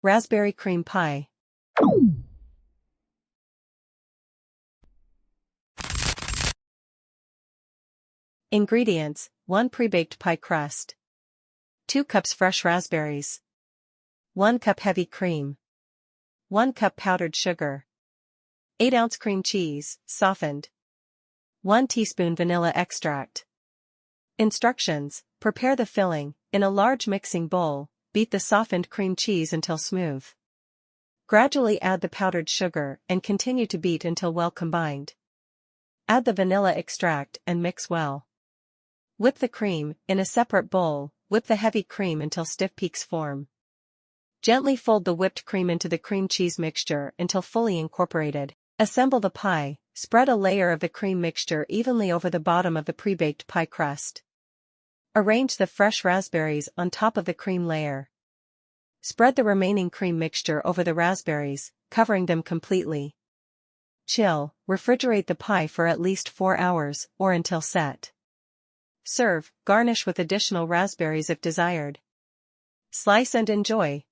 Raspberry cream pie. Ingredients: 1 pre-baked pie crust, 2 cups fresh raspberries, 1 cup heavy cream, 1 cup powdered sugar, 8-ounce cream cheese, softened, 1 teaspoon vanilla extract. Instructions: prepare the filling. In a large mixing bowl, beat the softened cream cheese until smooth. Gradually add the powdered sugar and continue to beat until well combined. Add the vanilla extract and mix well. Whip the cream. In a separate bowl, whip the heavy cream until stiff peaks form. Gently fold the whipped cream into the cream cheese mixture until fully incorporated. Assemble the pie. Spread a layer of the cream mixture evenly over the bottom of the pre-baked pie crust. Arrange the fresh raspberries on top of the cream layer. Spread the remaining cream mixture over the raspberries, covering them completely. Chill, refrigerate the pie for at least 4 hours, or until set. Serve, garnish with additional raspberries if desired. Slice and enjoy.